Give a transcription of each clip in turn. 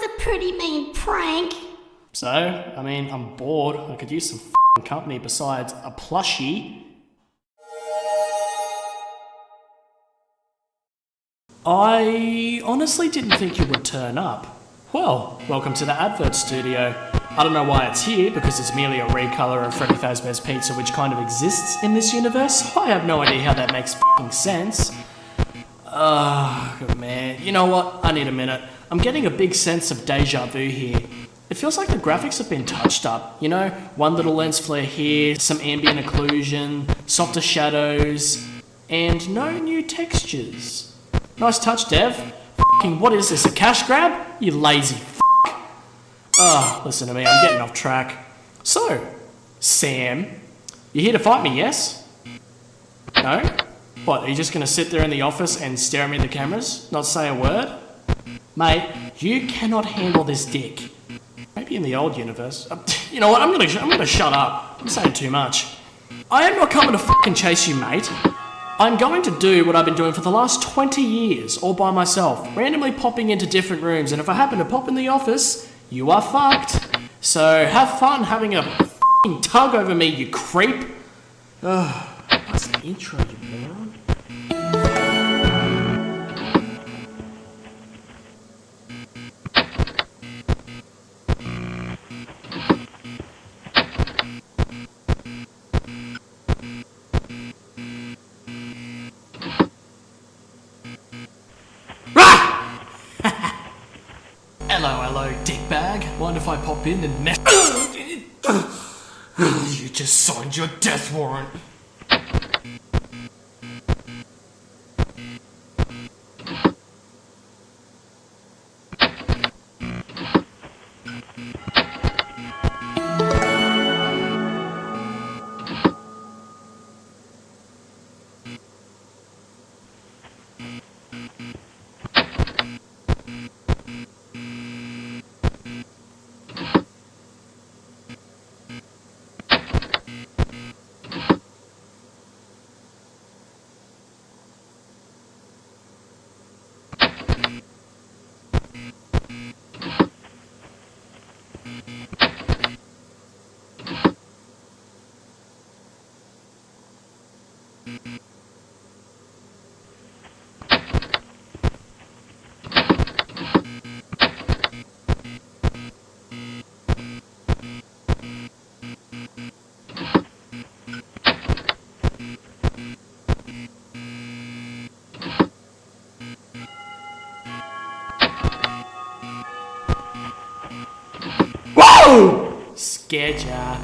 was a pretty mean prank. So, I mean, I'm bored. I could use some f***ing company besides a plushie. I honestly didn't think you would turn up. Well, welcome to the advert studio. I don't know why it's here, because it's merely a recolor of Freddy Fazbear's Pizza, which kind of exists in this universe. I have no idea how that makes f***ing sense. Man. You know what? I need a minute. I'm getting a big sense of deja vu here. It feels like the graphics have been touched up, you know? One little lens flare here, some ambient occlusion, softer shadows, and no new textures. Nice touch, Dev. F***ing what is this, a cash grab? You lazy f***. Listen to me, I'm getting off track. So, Sam, you're here to fight me, yes? No? What, are you just gonna sit there in the office and stare at me at the cameras? Not say a word? Mate, you cannot handle this dick. Maybe in the old universe. You know what, I'm gonna shut up. I'm saying too much. I am not coming to fucking chase you, mate. I'm going to do what I've been doing for the last 20 years, all by myself, randomly popping into different rooms, and if I happen to pop in the office, you are fucked. So have fun having a fucking tug over me, you creep. That's the intro, you moron. Hello, dickbag. Mind if I pop in and mess? You just signed your death warrant. Scared ya.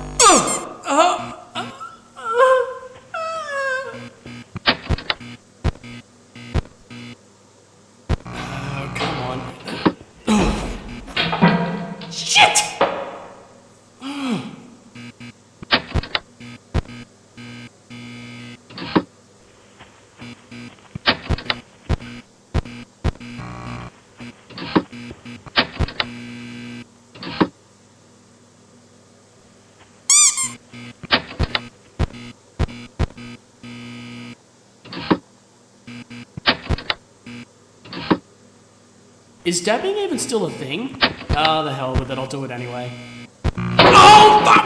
Come on. Shit! Is dabbing even still a thing? Ah, the hell with it, I'll do it anyway. Oh, fuck!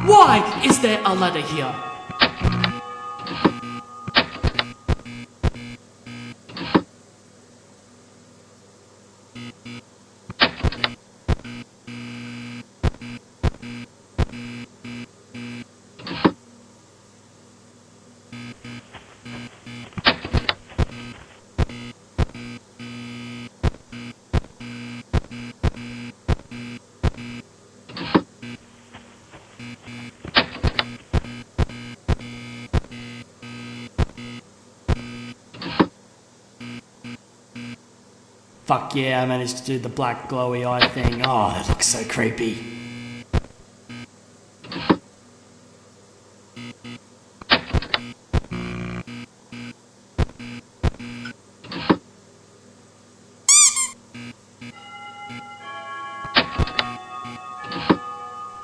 Why is there a ladder here? Fuck yeah, I managed to do the black glowy eye thing. Oh, that looks so creepy.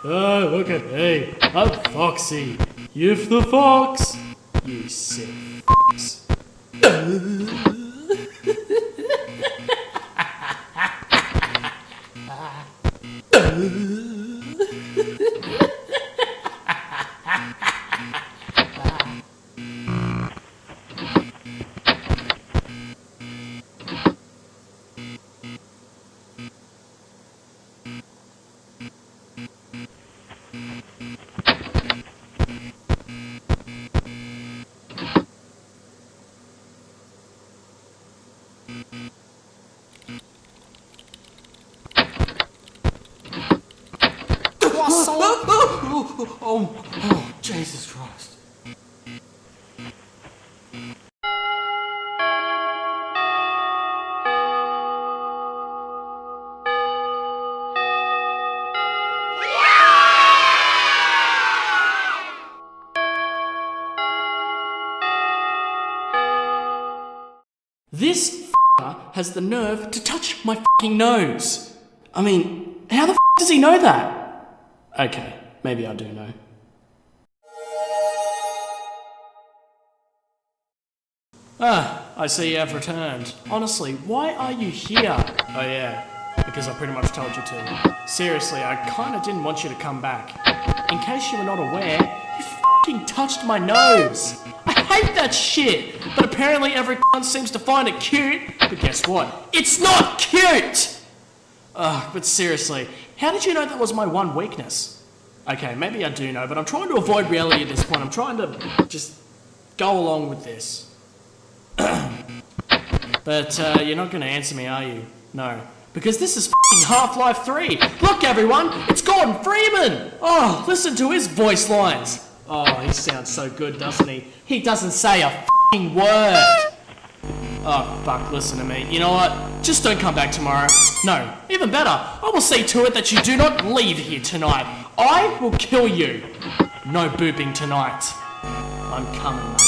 Oh, look at me. I'm Foxy. You're the fox. You sick fox. Oh, Jesus Christ. This has the nerve to touch my fucking nose. I mean, how the does he know that? Okay, maybe I do know. I see you have returned. Honestly, why are you here? Oh yeah, because I pretty much told you to. Seriously, I kinda didn't want you to come back. In case you were not aware, you fucking touched my nose. I hate that shit, but apparently every cunt seems to find it cute. But guess what? It's not cute! But seriously, how did you know that was my one weakness? Okay, maybe I do know, but I'm trying to avoid reality at this point. I'm trying to just go along with this. But you're not gonna answer me, are you? No. Because this is f***ing Half-Life 3! Look everyone, it's Gordon Freeman! Oh, listen to his voice lines! Oh, he sounds so good, doesn't he? He doesn't say a f***ing word! Oh, fuck, listen to me. You know what? Just don't come back tomorrow. No, even better, I will see to it that you do not leave here tonight. I will kill you. No booping tonight. I'm coming, mate.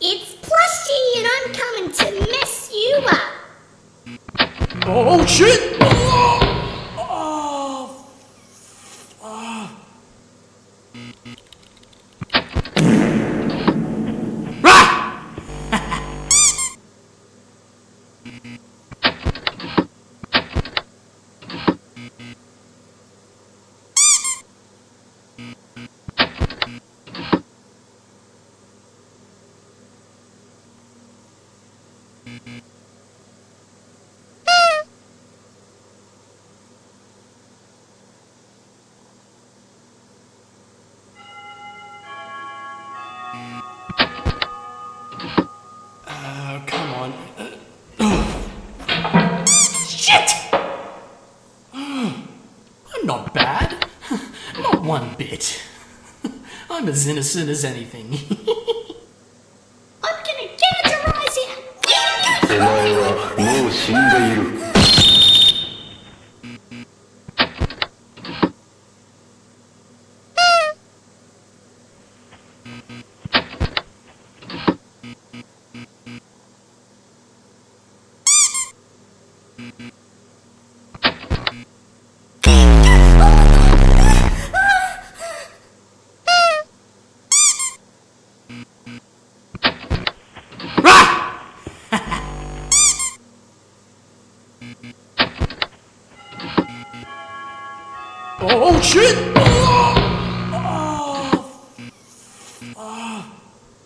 It's Plushy and I'm coming to mess you up. Oh, shit! Oh, come on. Shit! I'm not bad. Not one bit. I'm as innocent as anything. I'm gonna terrorize you. お前はもう死んでいる。Oh, shit!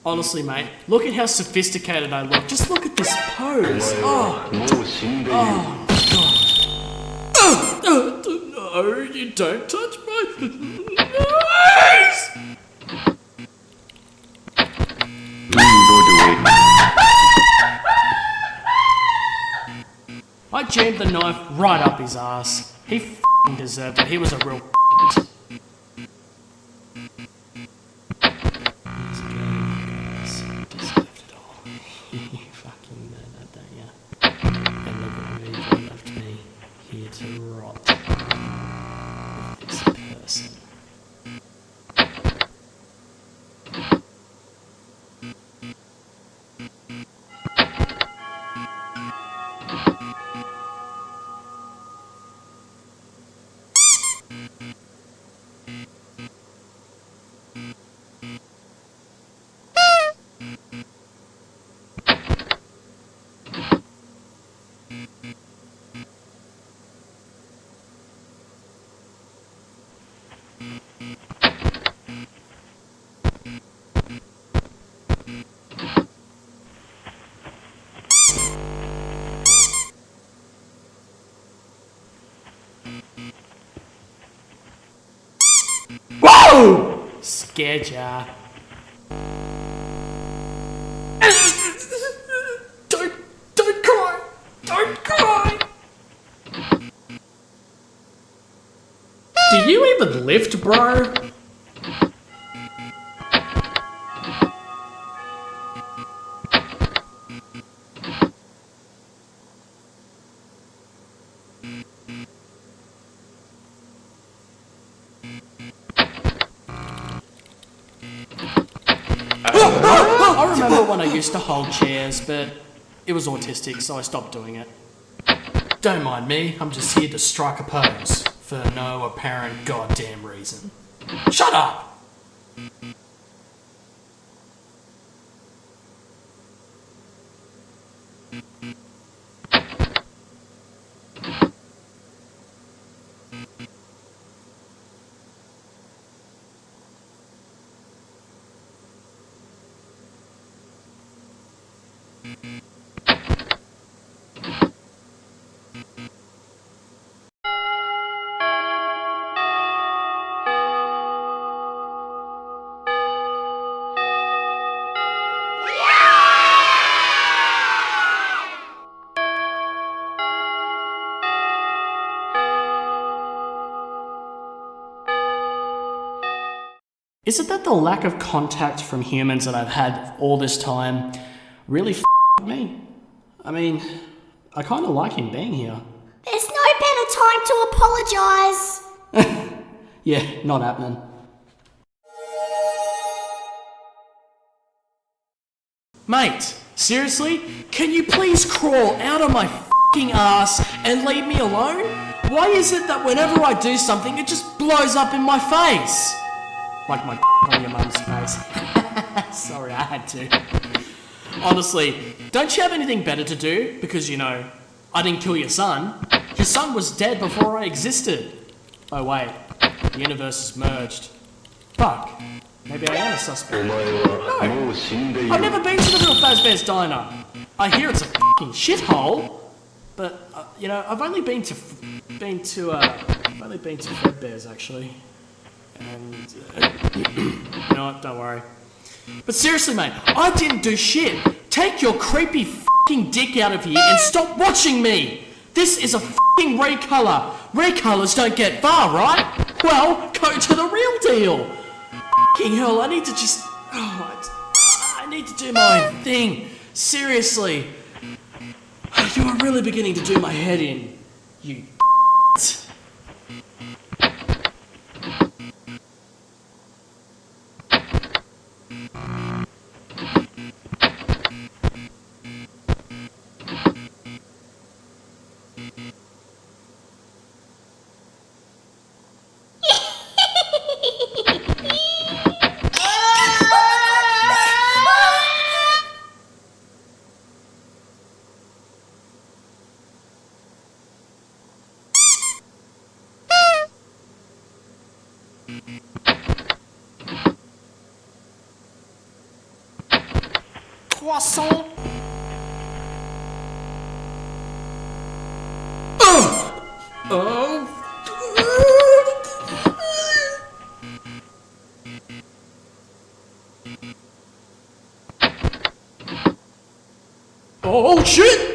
Honestly, mate, look at how sophisticated I look. Just look at this pose. お前はもう死んでいる。 No, you don't touch my nose! I jammed the knife right up his ass. He f***ing deserved it. He was a real deserved it all. You fucking know that, don't you? And look at me, you left me here to rot with this person. Whoa! Scared ya. Don't cry! Do you even lift, bro? I remember when I used to hold chairs, but it was autistic, so I stopped doing it. Don't mind me, I'm just here to strike a pose, for no apparent goddamn reason. Shut up! Is it that the lack of contact from humans that I've had all this time really f***ed me? I mean, I kind of like him being here. There's no better time to apologise. Yeah, not happening. Mate, seriously? Can you please crawl out of my f***ing ass and leave me alone? Why is it that whenever I do something, it just blows up in my face? Like my on your mum's face. Sorry, I had to. Honestly, don't you have anything better to do? Because, you know, I didn't kill your son. Your son was dead before I existed. Oh wait, the universe is merged. Fuck. Maybe I am a suspect. No, I've never been to the real Fazbear's Diner. I hear it's a fucking shithole. But, you know, I've only been to Fredbear's actually. And, you know what, don't worry. But seriously, mate, I didn't do shit. Take your creepy f***ing dick out of here and stop watching me. This is a f***ing recolor. Recolors don't get far, right? Well, go to the real deal. F***ing hell, I need to just... I need to do my own thing. Seriously. You are really beginning to do my head in. You croissant. Oh shit!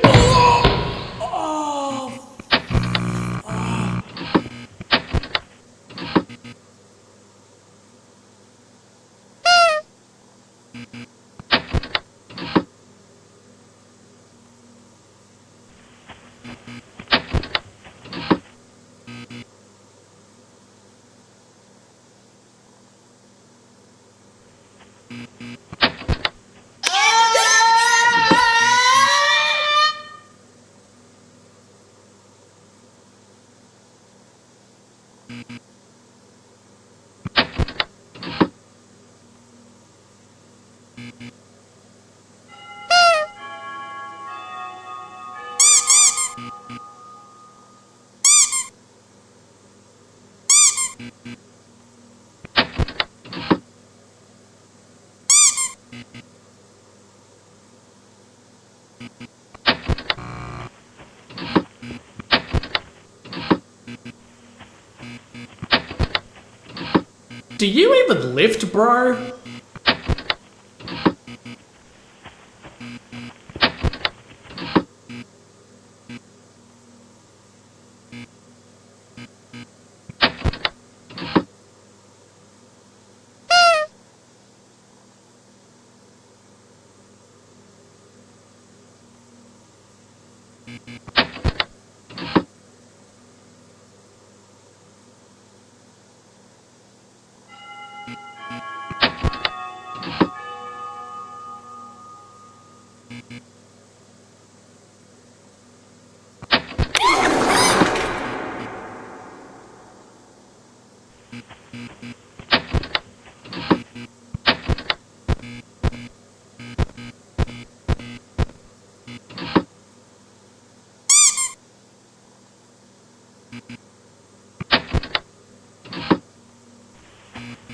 Do you even lift, bro?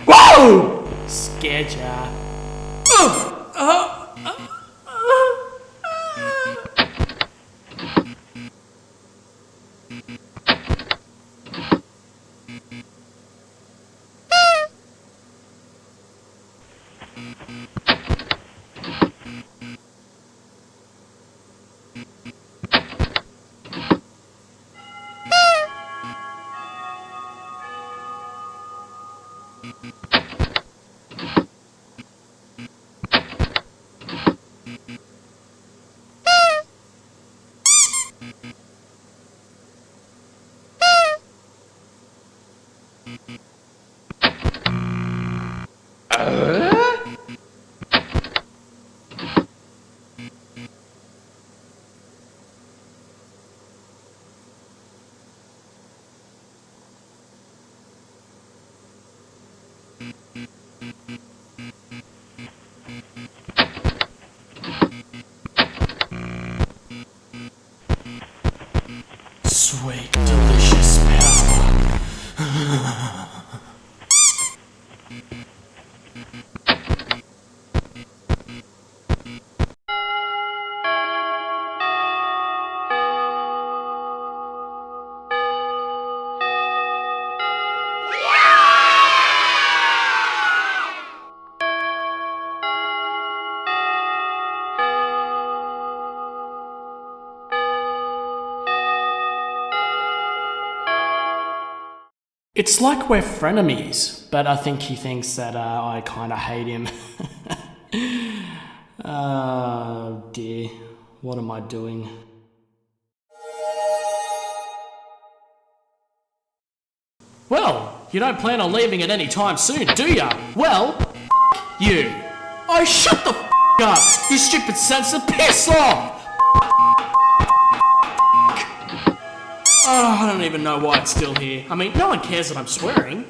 Whoa! Scared ya. Sweet, delicious power. It's like we're frenemies, but I think he thinks that I kind of hate him. Oh dear, what am I doing? Well, you don't plan on leaving at any time soon, do ya? Well, you. Oh, shut the up, you stupid censor, piss off! Oh, I don't even know why it's still here. I mean, no one cares that I'm swearing.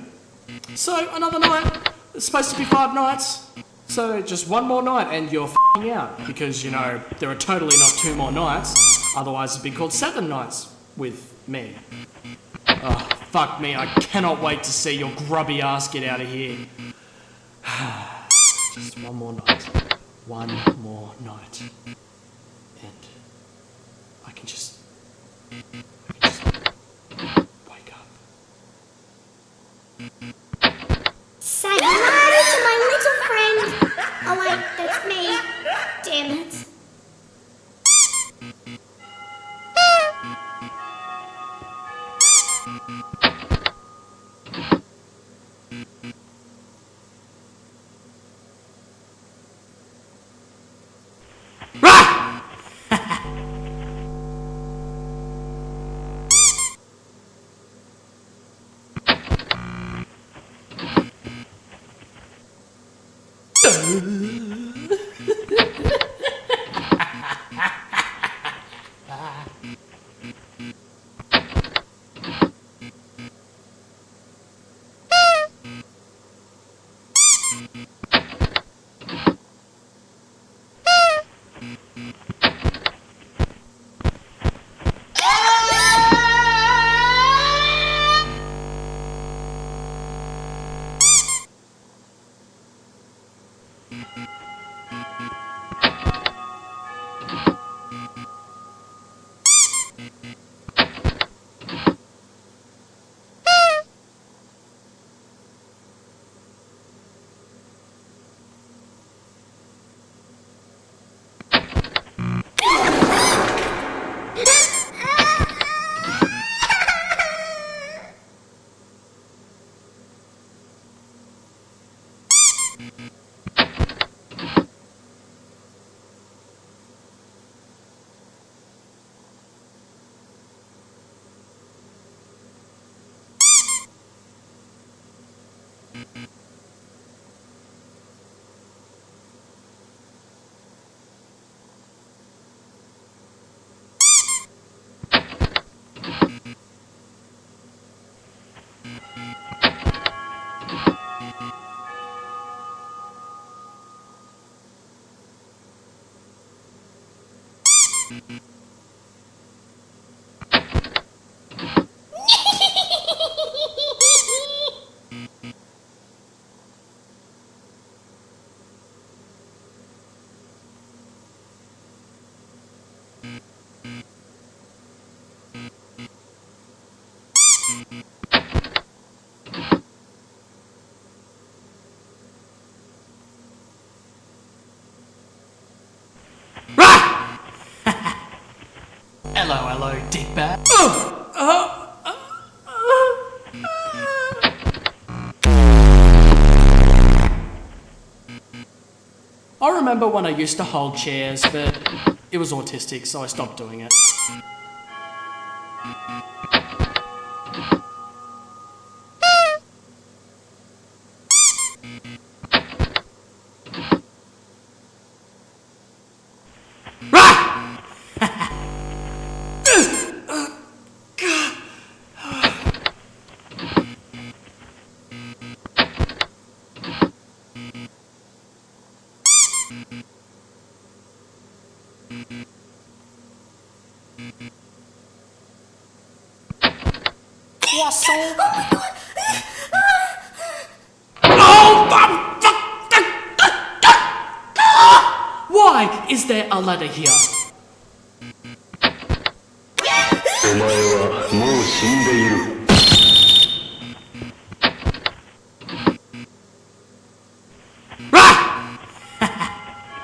So, another night. It's supposed to be 5 nights. So, just one more night and you're f***ing out. Because, you know, there are totally not 2 more nights. Otherwise it'd be called 7 nights. With me. Oh, fuck me. I cannot wait to see your grubby ass get out of here. Just one more night. One more night. And I can just wake up. Say hello to my little friend. Oh wait, that's me. Damn it. Hello, hello, dickbag. I remember when I used to hold chairs, but it was autistic, so I stopped doing it. Croissant. Why is there a ladder here? お前はもう死んでいる。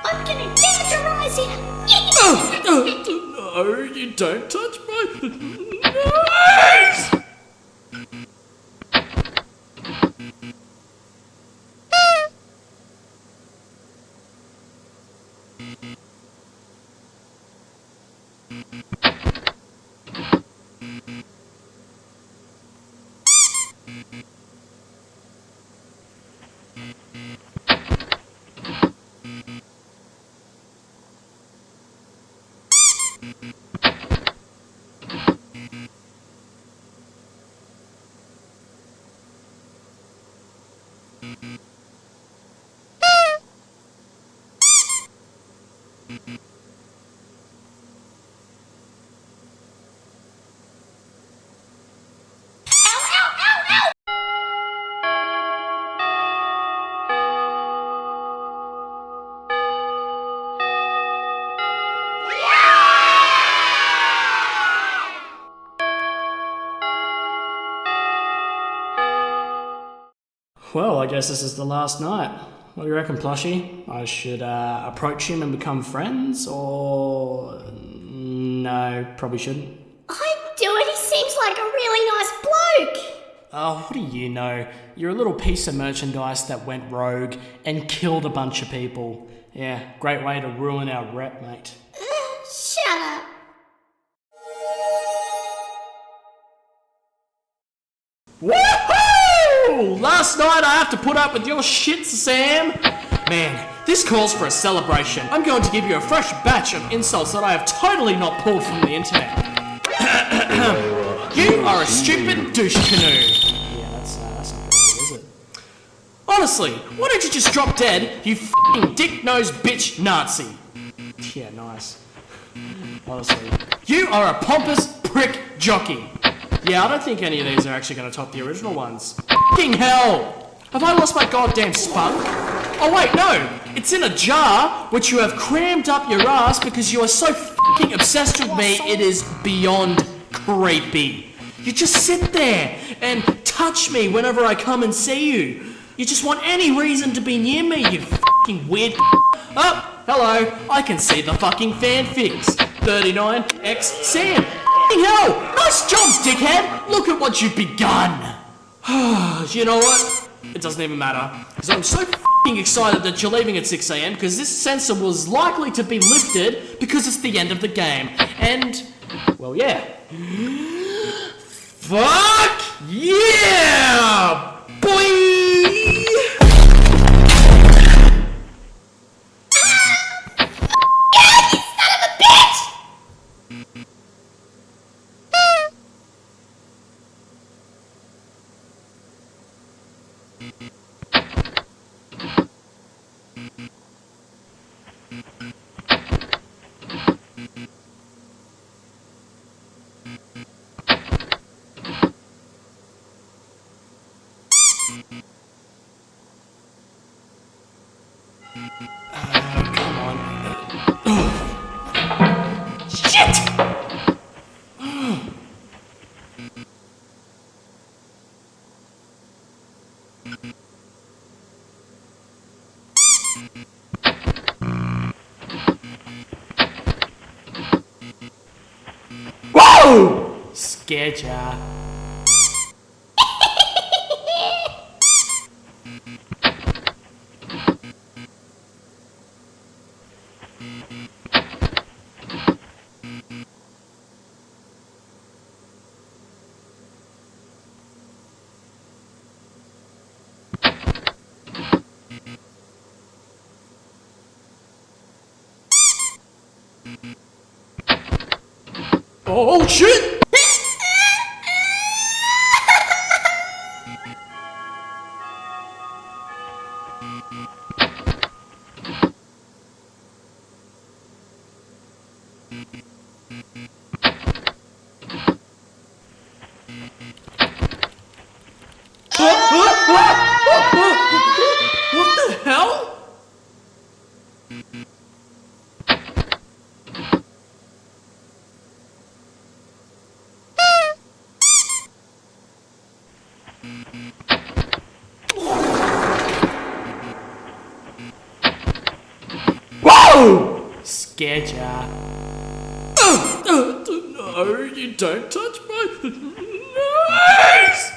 I'm gonna terrorize him! No, you don't touch my nose! Well, I guess this is the last night. What do you reckon, plushie? I should approach him and become friends, or... No, probably shouldn't. I'd do it, he seems like a really nice bloke! Oh, what do you know? You're a little piece of merchandise that went rogue and killed a bunch of people. Yeah, great way to ruin our rep, mate. Shut up. Woohoo! Last night I have to put up with your shit, Sam. Man, this calls for a celebration. I'm going to give you a fresh batch of insults that I have totally not pulled from the internet. You are a stupid douche canoe. Yeah, that's not very good, is it? Honestly, why don't you just drop dead, you f***ing dick-nosed bitch Nazi? Yeah, nice. Honestly. You are a pompous prick jockey. Yeah, I don't think any of these are actually going to top the original ones. F***ing hell! Have I lost my goddamn spunk? Oh wait, no! It's in a jar, which you have crammed up your ass because you are so f***ing obsessed with me, it is beyond creepy. You just sit there and touch me whenever I come and see you. You just want any reason to be near me, you f***ing weird. Oh, hello, I can see the fucking fanfics. 39X Sam. F***ing hell, nice job, dickhead. Look at what you've begun. You know what? It doesn't even matter, because I'm so f***ing excited that you're leaving at 6 AM, because this censor was likely to be lifted because it's the end of the game. And, well, yeah. Fuck yeah! Boy! Come on. Shit! Whoa! Scared ya. Oh shit! What the hell? Whoa! Scared ya. No, you don't touch my nose!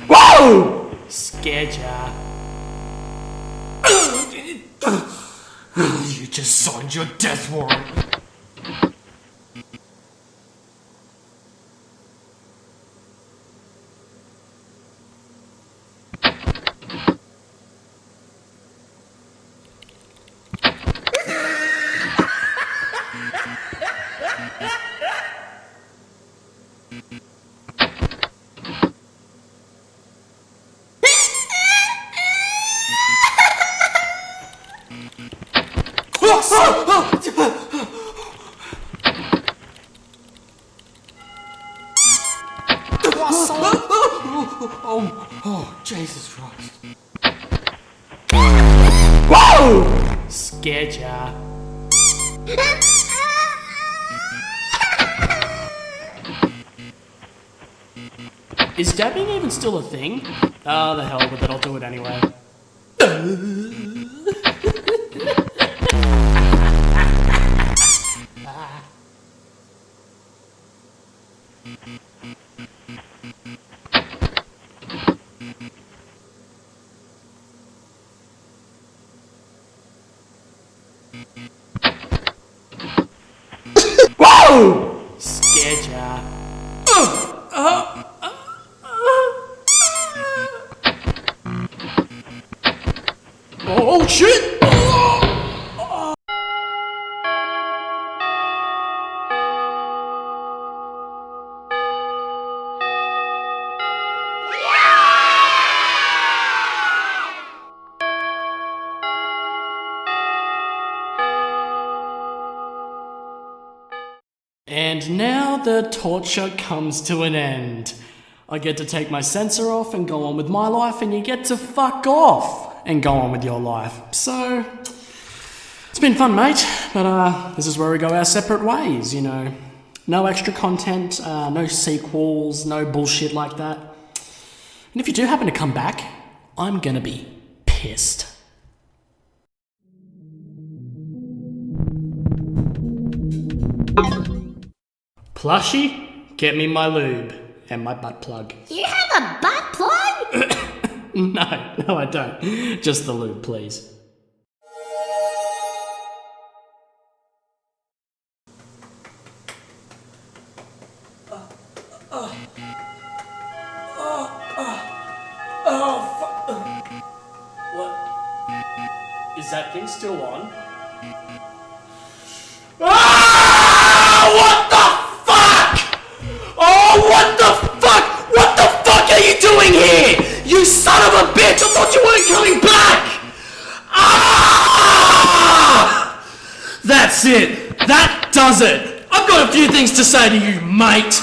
Whoa! Scared ya. You just signed your death warrant. Oh, Jesus Christ. Whoa! Scared ya. Is dabbing even still a thing? Ah, the hell with it, I'll do it anyway. Whoa! Scared ya. Oh shit! And now the torture comes to an end. I get to take my sensor off and go on with my life, and you get to fuck off and go on with your life. So, it's been fun, mate, but this is where we go our separate ways, you know. No extra content, no sequels, no bullshit like that. And if you do happen to come back, I'm gonna be pissed. Plushie, get me my lube and my butt plug. You have a butt plug? No, I don't. Just the lube, please. What? Is that thing still on? does it. I've got a few things to say to you, mate.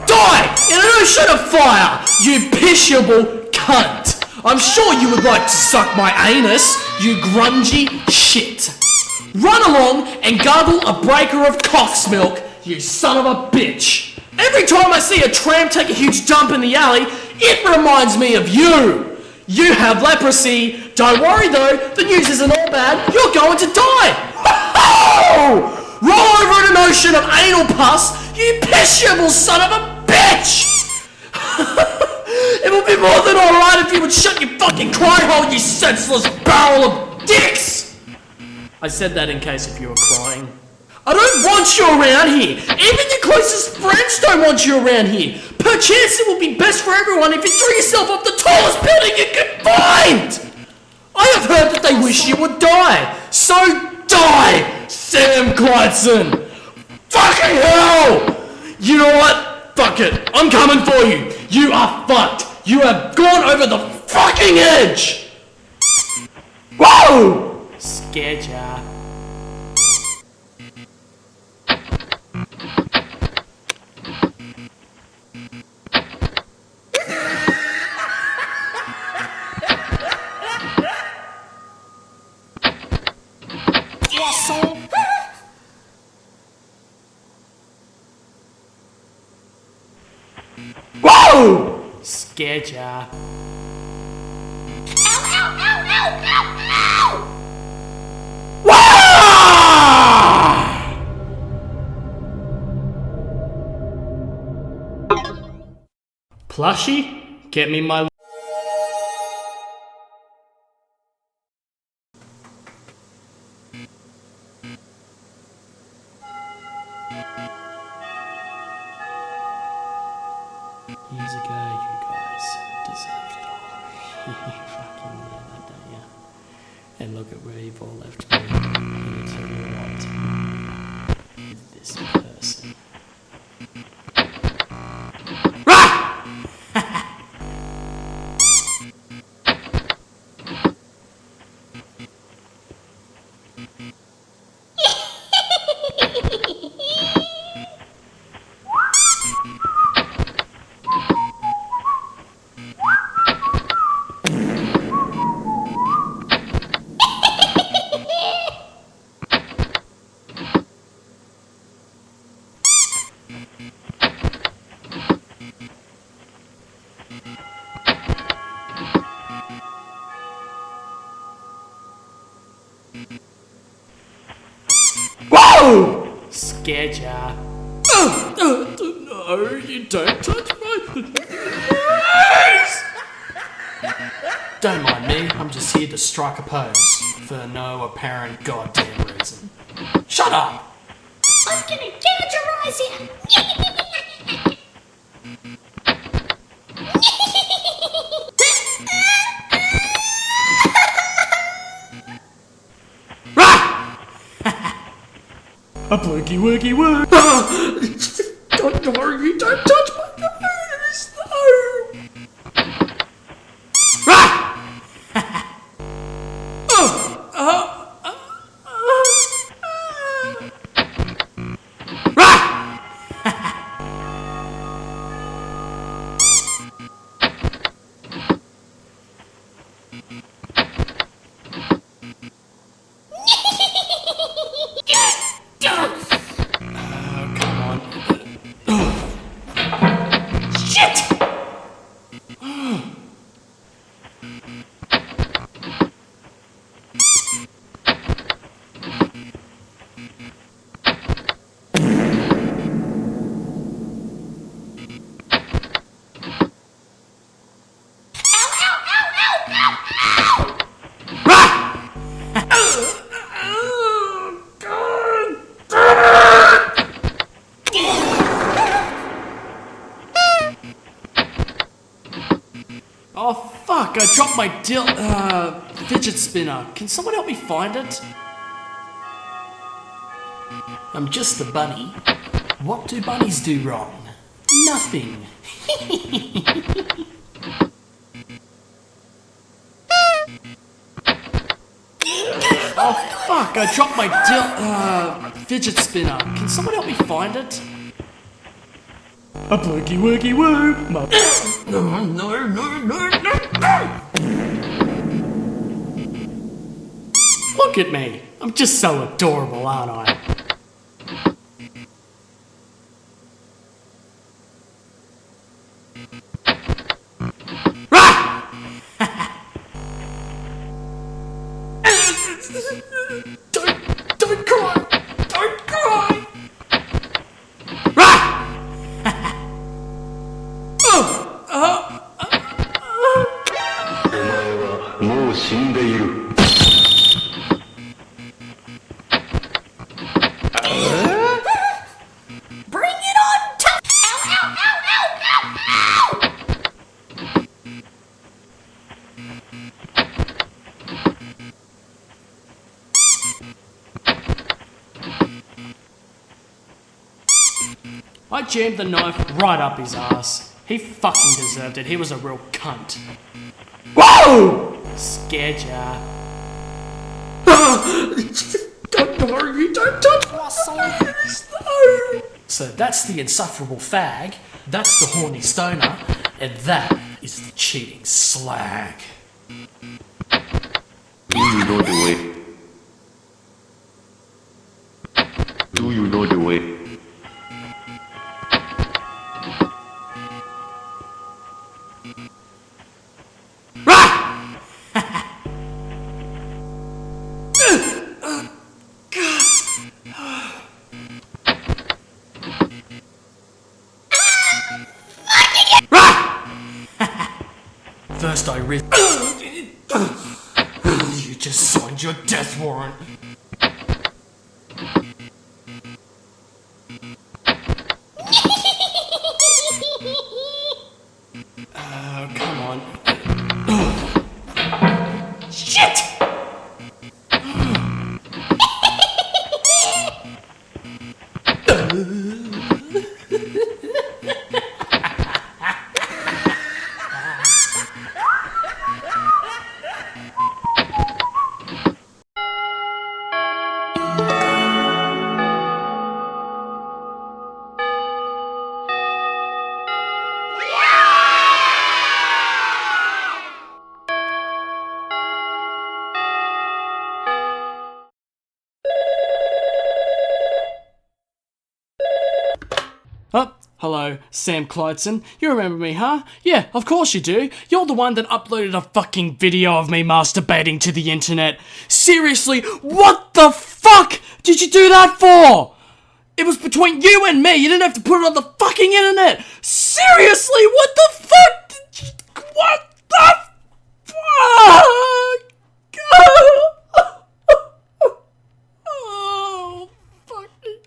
Die in an ocean of fire, you pitiable cunt. I'm sure you would like to suck my anus, you grungy shit. Run along and gargle a breaker of cock's milk, you son of a bitch. Every time I see a tramp take a huge dump in the alley, it reminds me of you. You have leprosy. Don't worry though, the news isn't all bad. You're going to die. Roll over in an ocean of anal pus, you pitiable son of a bitch. It would be more than alright if you would shut your fucking cry hole, you senseless barrel of dicks! I said that in case if you were crying. I don't want you around here! Even your closest friends don't want you around here! Perchance it would be best for everyone if you threw yourself off the tallest building you could find! I have heard that they wish you would die! So die, Sam Clydeson! Fucking hell! You know what? Fuck it, I'm coming for you! You are fucked! You have gone over the fucking edge! Whoa! Scared ya. Whoa! Scared ya. Ow, ow, ow, ow, ow, ow! Plushie, get me my... Years ago, you guys deserved it all. You fucking knew that, don't you? And look at where you've all left me. And tell you what, with this person. Whoa! Scared ya. No, you don't touch my face! Don't mind me, I'm just here to strike a pose. For no apparent goddamn reason. Shut up! I'm gonna gouge your eyes in! A blinky woogie woo! Don't worry, you don't touch my nose! No! Oh fuck, I dropped my fidget spinner. Can someone help me find it? I'm just a bunny. What do bunnies do wrong? Nothing. Oh fuck, I dropped my fidget spinner. Can someone help me find it? A boogie woogie woo! Look at me. I'm just so adorable, aren't I? Don't cry! Don't cry! お前はもう死んでいる。 Bring it on! Ow, ow, ow, ow, ow, ow! I jammed the knife right up his ass. He fucking deserved it. He was a real cunt. Whoa! Scared ya. Don't worry, you don't touch my songs. No. So that's the insufferable fag, that's the horny stoner, and that is the cheating slag. Do you know the way? Do you know the way? First I risk. You just signed your death warrant. Come on. Shit! Oh, hello, Sam Clydeson. You remember me, huh? Yeah, of course you do. You're the one that uploaded a fucking video of me masturbating to the internet. Seriously, what the fuck did you do that for? It was between you and me. You didn't have to put it on the fucking internet. Seriously, what the fuck did you... What the fuck? Oh, fucking...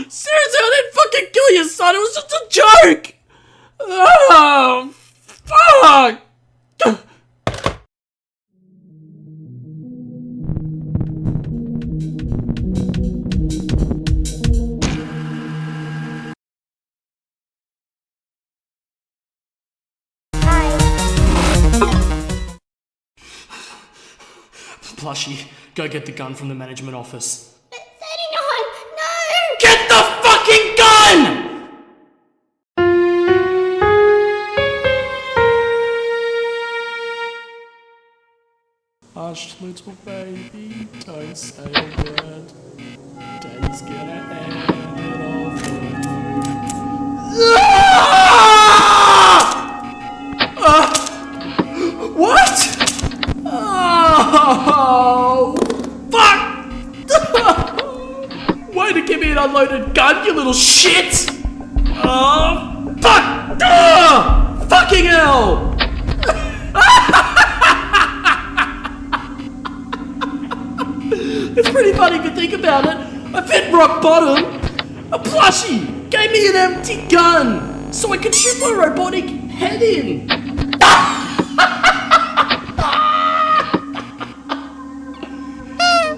Seriously, I didn't fucking kill your son. It was just a joke. Oh, fuck. Plushie, go get the gun from the management office. 39! No! Get the fucking gun! Hush, little baby, don't say a word. Daddy's gonna end it all for you. What? Oh, fuck! Way to give me an unloaded gun, you little shit! Oh, fuck! Fucking hell! It's pretty funny if you think about it. I've hit rock bottom. A plushie gave me an empty gun so I could shoot my robotic head in.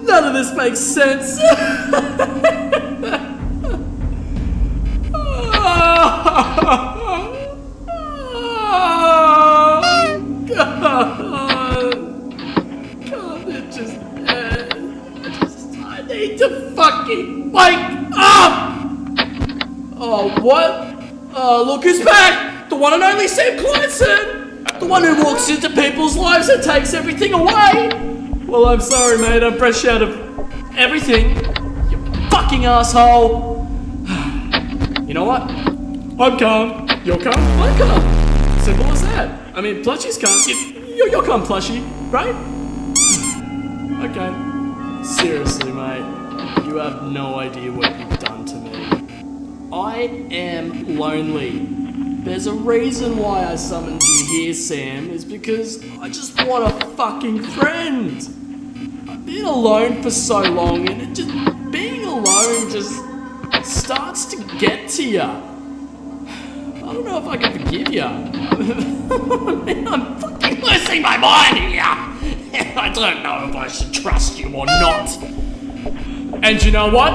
None of this makes sense. God. Can't it just end? Wake up! Oh, what? Oh, look who's back! The one and only Sam Clanson! The one who walks into people's lives and takes everything away! Well, I'm sorry, mate. I'm fresh out of everything. You fucking asshole! You know what? I'm calm. You're calm. I'm calm. Simple as that. I mean, Plushie's calm. You're calm, Plushie, right? Okay. Seriously, mate. You have no idea what you've done to me. I am lonely. There's a reason why I summoned you here, Sam, is because I just want a fucking friend. I've been alone for so long, and being alone just starts to get to you. I don't know if I can forgive you. I'm fucking losing my mind here. I don't know if I should trust you or not. And you know what?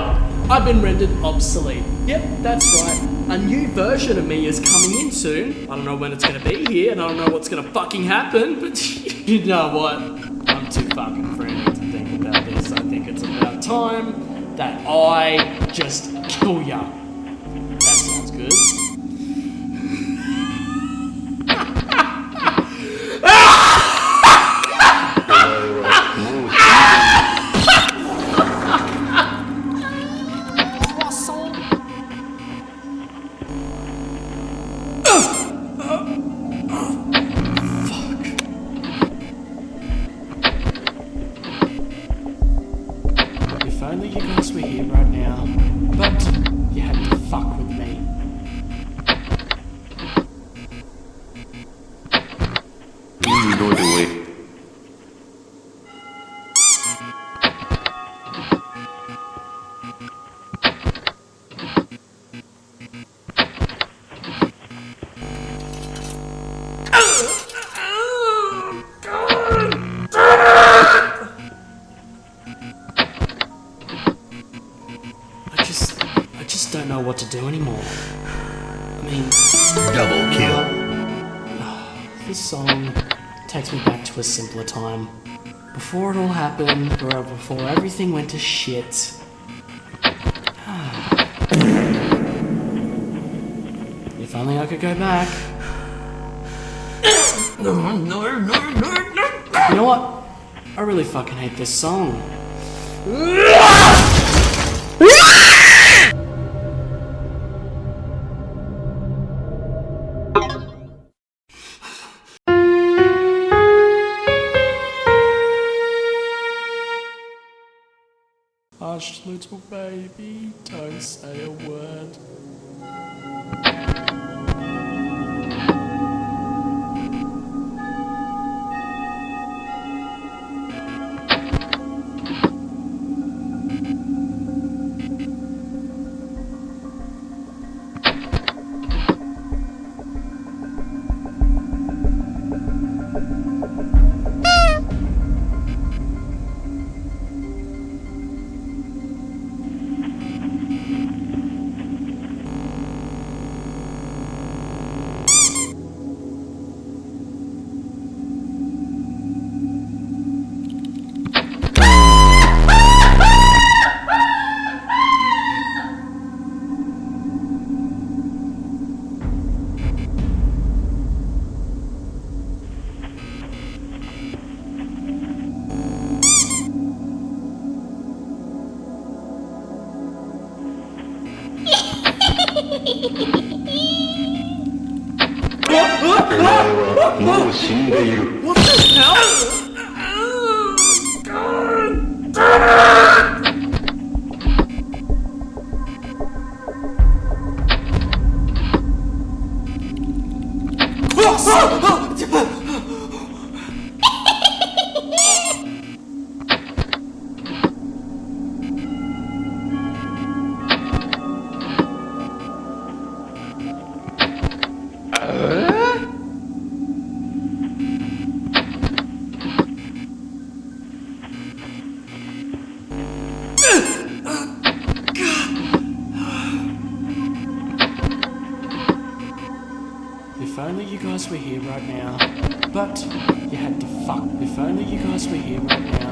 I've been rendered obsolete. Yep, that's right. A new version of me is coming in soon. I don't know when it's gonna be here, and I don't know what's gonna fucking happen, but you know what? I'm too fucking frantic to think about this. I think it's about time that I just kill ya. That sounds good. If only you guys were here right now, but you had to fuck with me. Go away. I just don't know what to do anymore. I mean, Double kill. this song takes me back to a simpler time. Before it all happened, or before everything went to shit. If only I could go back. No. You know what? I really fucking hate this song. Hush, little baby, don't say a word. What the hell? If only you guys were here right now, but you had to fuck. If only you guys were here right now.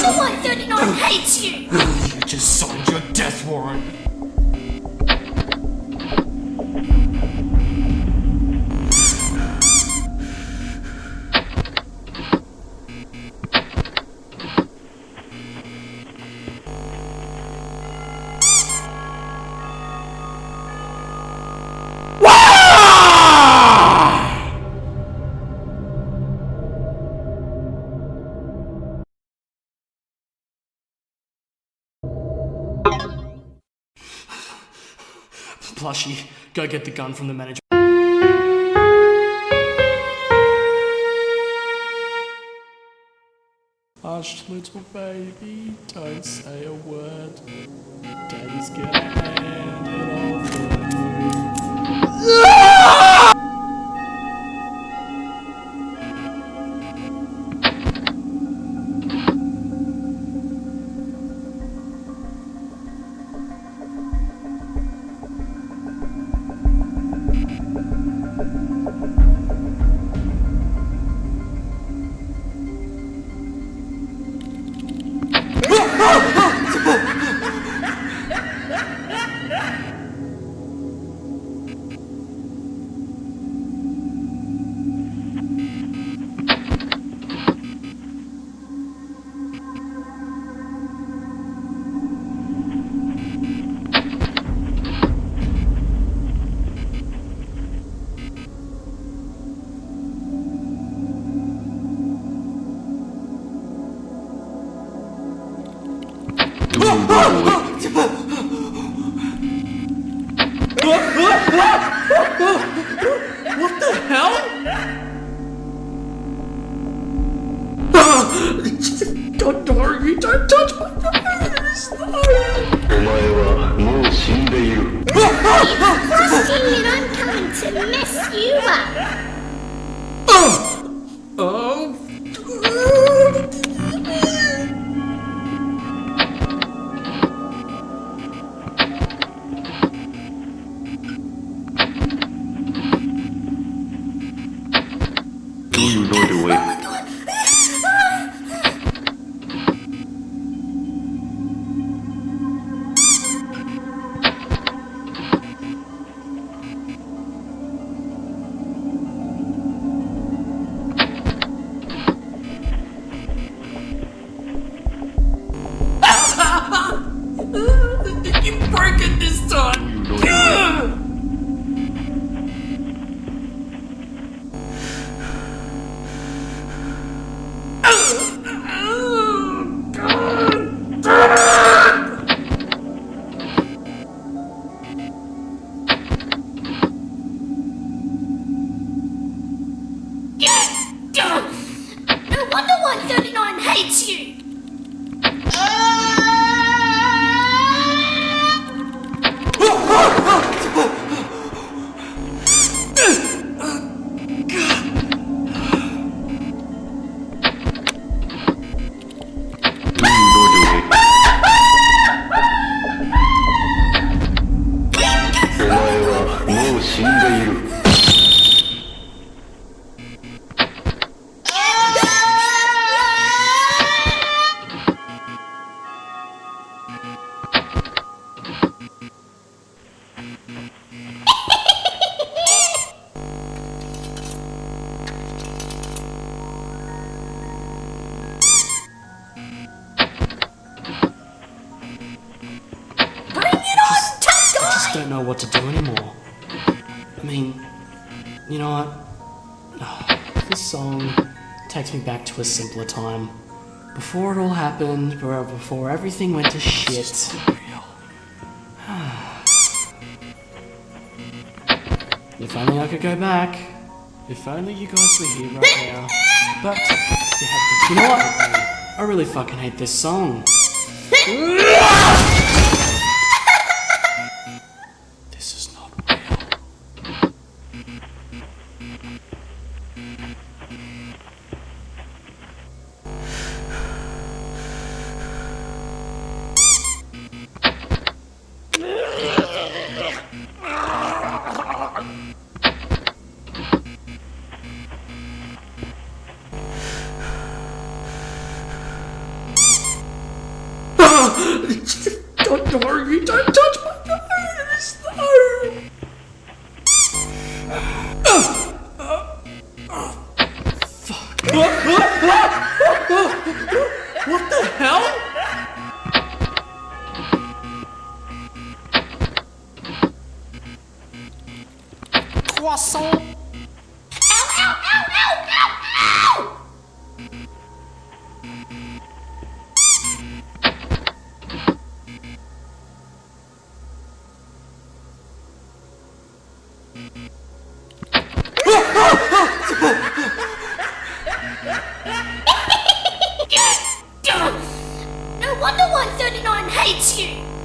wonder why 39 hates you! You just signed your death warrant. Plushie, go get the gun from the manager. Hush, little baby, don't say a word. Daddy's gonna hand it over. What the hell? Don't touch my face! お前はもう死んでいる。 Frosty, and I'm coming to mess you up! Oh. Do you know the way? You break it this time! No wonder why 39 hates you! Do you know the way? お前はもう死んでいる。 I don't know what to do anymore. I mean, you know what? This song takes me back to a simpler time. Before it all happened, before everything went to shit. If only I could go back. If only you guys were here right now. But you know what? I really fucking hate this song. This is not real. No, you don't touch my nose! No! Fuck. What the hell? Croissant. Ow, ow, ow, ow, ow, ow! No wonder 139 hates you!